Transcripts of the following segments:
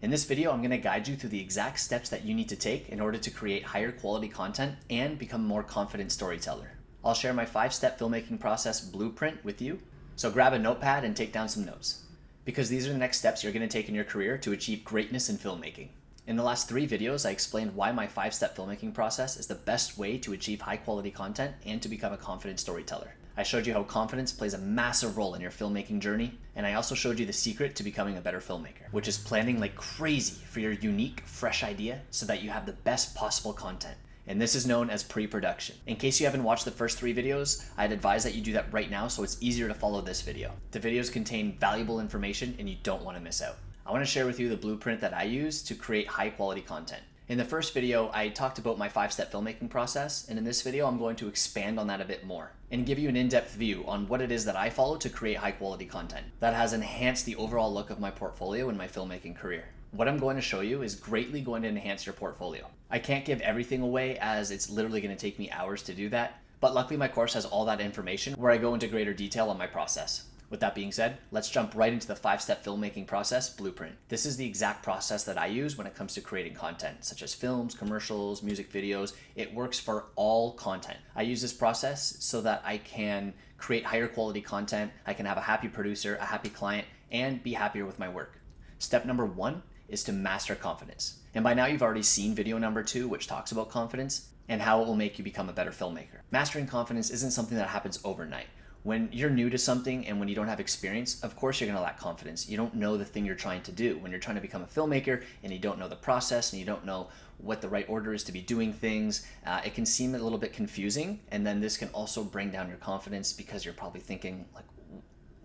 In this video, I'm going to guide you through the exact steps that you need to take in order to create higher quality content and become a more confident storyteller. I'll share my 5-step filmmaking process blueprint with you, so grab a notepad and take down some notes, because these are the next steps you're going to take in your career to achieve greatness in filmmaking. In the last 3 videos, I explained why my 5-step filmmaking process is the best way to achieve high quality content and to become a confident storyteller. I showed you how confidence plays a massive role in your filmmaking journey, and I also showed you the secret to becoming a better filmmaker, which is planning like crazy for your unique, fresh idea so that you have the best possible content. And this is known as pre-production. In case you haven't watched the first 3 videos, I'd advise that you do that right now so it's easier to follow this video. The videos contain valuable information and you don't want to miss out. I want to share with you the blueprint that I use to create high quality content. In the first video, I talked about my 5-step filmmaking process, and in this video, I'm going to expand on that a bit more and give you an in-depth view on what it is that I follow to create high quality content that has enhanced the overall look of my portfolio in my filmmaking career. What I'm going to show you is greatly going to enhance your portfolio. I can't give everything away as it's literally going to take me hours to do that, but luckily my course has all that information where I go into greater detail on my process. With that being said, let's jump right into the 5-step filmmaking process blueprint. This is the exact process that I use when it comes to creating content, such as films, commercials, music videos. It works for all content. I use this process so that I can create higher quality content, I can have a happy producer, a happy client, and be happier with my work. Step number 1 is to master confidence. And by now you've already seen video number 2, which talks about confidence and how it will make you become a better filmmaker. Mastering confidence isn't something that happens overnight. When you're new to something and when you don't have experience, of course you're going to lack confidence. You don't know the thing you're trying to do. When you're trying to become a filmmaker and you don't know the process and you don't know what the right order is to be doing things, it can seem a little bit confusing. And then this can also bring down your confidence because you're probably thinking like,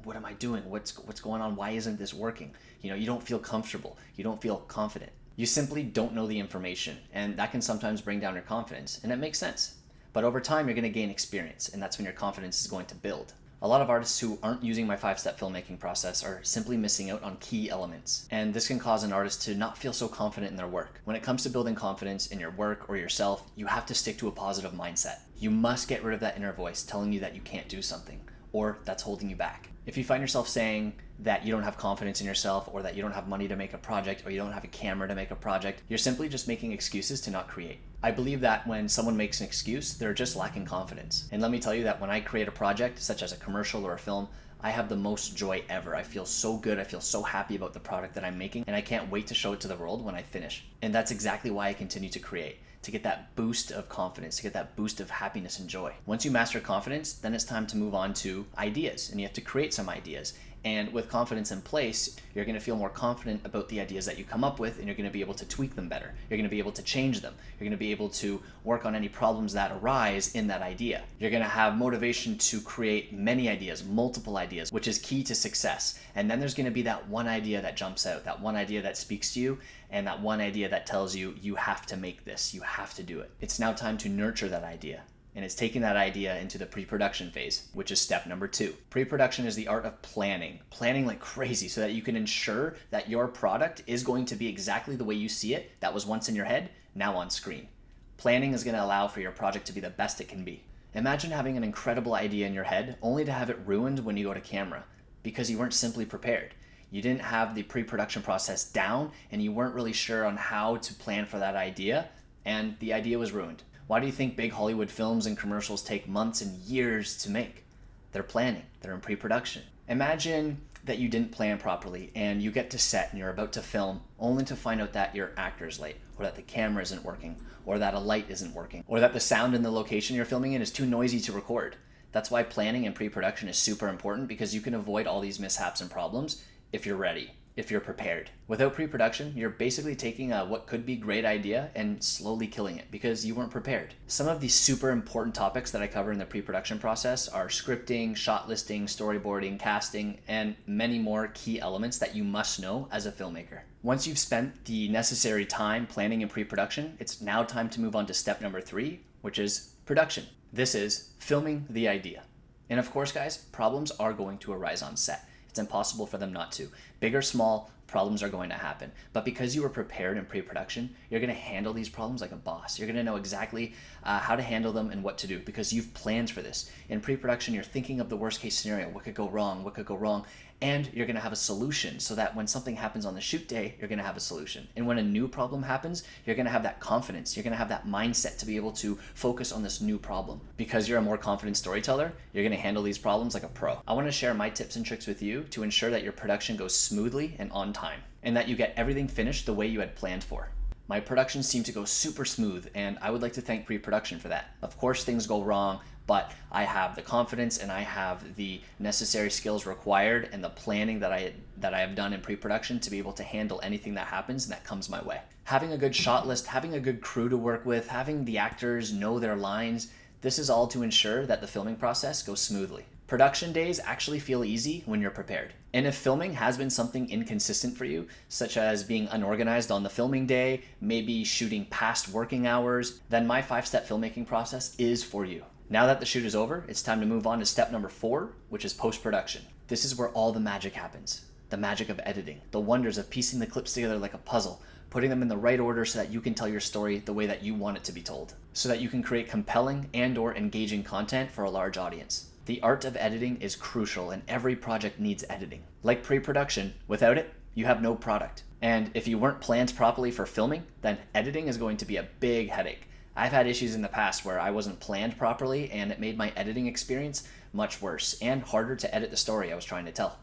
what am I doing? What's going on? Why isn't this working? You don't feel comfortable. You don't feel confident. You simply don't know the information, and that can sometimes bring down your confidence, and it makes sense. But over time, you're going to gain experience, and that's when your confidence is going to build. A lot of artists who aren't using my 5-step filmmaking process are simply missing out on key elements, and this can cause an artist to not feel so confident in their work. When it comes to building confidence in your work or yourself, you have to stick to a positive mindset. You must get rid of that inner voice telling you that you can't do something, or that's holding you back. If you find yourself saying that you don't have confidence in yourself, or that you don't have money to make a project, or you don't have a camera to make a project, you're simply just making excuses to not create. I believe that when someone makes an excuse, they're just lacking confidence. And let me tell you that when I create a project, such as a commercial or a film, I have the most joy ever. I feel so good. I feel so happy about the product that I'm making, and I can't wait to show it to the world when I finish. And that's exactly why I continue to create, to get that boost of confidence, to get that boost of happiness and joy. Once you master confidence, then it's time to move on to ideas, and you have to create some ideas. And with confidence in place, you're going to feel more confident about the ideas that you come up with, and you're going to be able to tweak them better. You're going to be able to change them. You're going to be able to work on any problems that arise in that idea. You're going to have motivation to create many ideas, multiple ideas, which is key to success. And then there's going to be that one idea that jumps out, that one idea that speaks to you, and that one idea that tells you, you have to make this, you have to do it. It's now time to nurture that idea. And it's taking that idea into the pre-production phase, which is step number 2. Pre-production is the art of planning like crazy so that you can ensure that your product is going to be exactly the way you see it, that was once in your head, now on screen. Planning is going to allow for your project to be the best it can be. Imagine having an incredible idea in your head only to have it ruined when you go to camera because you weren't simply prepared. You didn't have the pre-production process down and you weren't really sure on how to plan for that idea, and the idea was ruined. Why do you think big Hollywood films and commercials take months and years to make? They're planning, they're in pre-production. Imagine that you didn't plan properly and you get to set and you're about to film only to find out that your actor's late, or that the camera isn't working, or that a light isn't working, or that the sound in the location you're filming in is too noisy to record. That's why planning and pre-production is super important, because you can avoid all these mishaps and problems if you're ready, if you're prepared. Without pre-production, you're basically taking a what could be great idea and slowly killing it because you weren't prepared. Some of these super important topics that I cover in the pre-production process are scripting, shot listing, storyboarding, casting, and many more key elements that you must know as a filmmaker. Once you've spent the necessary time planning and pre-production, it's now time to move on to step number 3, which is production. This is filming the idea. And of course, guys, problems are going to arise on set. It's impossible for them not to. Big or small, problems are going to happen. But because you were prepared in pre-production, you're going to handle these problems like a boss. You're going to know exactly how to handle them and what to do because you've planned for this. In pre-production, you're thinking of the worst case scenario. What could go wrong? What could go wrong? and you're going to have a solution so that when something happens on the shoot day, you're going to have a solution. And when a new problem happens, you're going to have that confidence. You're going to have that mindset to be able to focus on this new problem. Because you're a more confident storyteller, you're going to handle these problems like a pro. I want to share my tips and tricks with you to ensure that your production goes smoothly and on time, and that you get everything finished the way you had planned for. My productions seem to go super smooth, and I would like to thank PreProduction for that. Of course, things go wrong, but I have the confidence and I have the necessary skills required and the planning that I have done in PreProduction to be able to handle anything that happens and that comes my way. Having a good shot list, having a good crew to work with, having the actors know their lines, this is all to ensure that the filming process goes smoothly. Production days actually feel easy when you're prepared. And if filming has been something inconsistent for you, such as being unorganized on the filming day, maybe shooting past working hours, then my 5-step filmmaking process is for you. Now that the shoot is over, it's time to move on to step number 4, which is post-production. This is where all the magic happens. The magic of editing, the wonders of piecing the clips together like a puzzle, putting them in the right order so that you can tell your story the way that you want it to be told, so that you can create compelling and/or engaging content for a large audience. The art of editing is crucial, and every project needs editing. Like pre-production, without it, you have no product. And if you weren't planned properly for filming, then editing is going to be a big headache. I've had issues in the past where I wasn't planned properly, and it made my editing experience much worse and harder to edit the story I was trying to tell.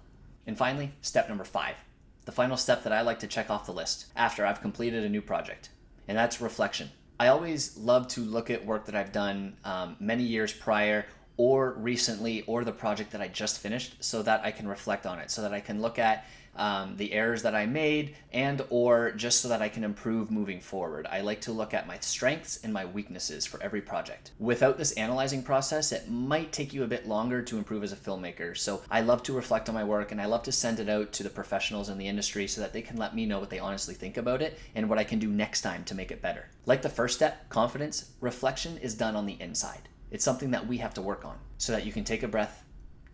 And finally, step number 5, the final step that I like to check off the list after I've completed a new project, and that's reflection. I always love to look at work that I've done many years prior or recently, or the project that I just finished, so that I can reflect on it, so that I can look at the errors that I made, and or just so that I can improve moving forward. I like to look at my strengths and my weaknesses for every project. Without this analyzing process, it might take you a bit longer to improve as a filmmaker. So I love to reflect on my work, and I love to send it out to the professionals in the industry so that they can let me know what they honestly think about it and what I can do next time to make it better. Like the first step, confidence, reflection is done on the inside. It's something that we have to work on so that you can take a breath,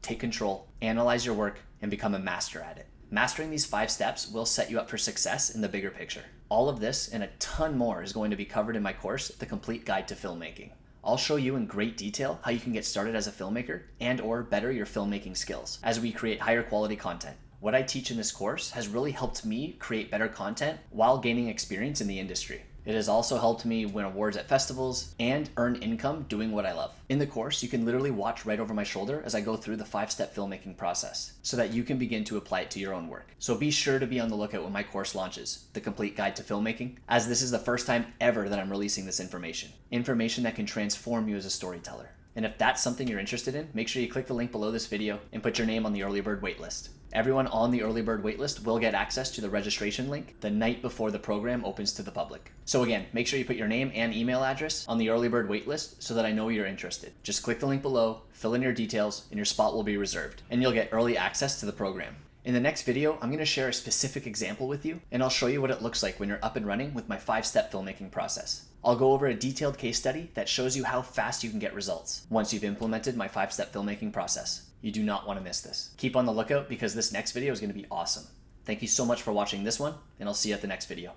take control, analyze your work, and become a master at it. Mastering these 5 steps will set you up for success in the bigger picture. All of this and a ton more is going to be covered in my course, The Complete Guide to Filmmaking. I'll show you in great detail how you can get started as a filmmaker and or better your filmmaking skills as we create higher quality content. What I teach in this course has really helped me create better content while gaining experience in the industry. It has also helped me win awards at festivals and earn income doing what I love. In the course, you can literally watch right over my shoulder as I go through the 5-step filmmaking process so that you can begin to apply it to your own work. So be sure to be on the lookout when my course launches, The Complete Guide to Filmmaking, as this is the first time ever that I'm releasing this information. Information that can transform you as a storyteller. And if that's something you're interested in, make sure you click the link below this video and put your name on the early bird waitlist. Everyone on the early bird waitlist will get access to the registration link the night before the program opens to the public. So again, make sure you put your name and email address on the early bird waitlist so that I know you're interested. Just click the link below, fill in your details, and your spot will be reserved, and you'll get early access to the program. In the next video, I'm going to share a specific example with you, and I'll show you what it looks like when you're up and running with my 5-step filmmaking process. I'll go over a detailed case study that shows you how fast you can get results once you've implemented my 5-step filmmaking process. You do not want to miss this. Keep on the lookout because this next video is going to be awesome. Thank you so much for watching this one, and I'll see you at the next video.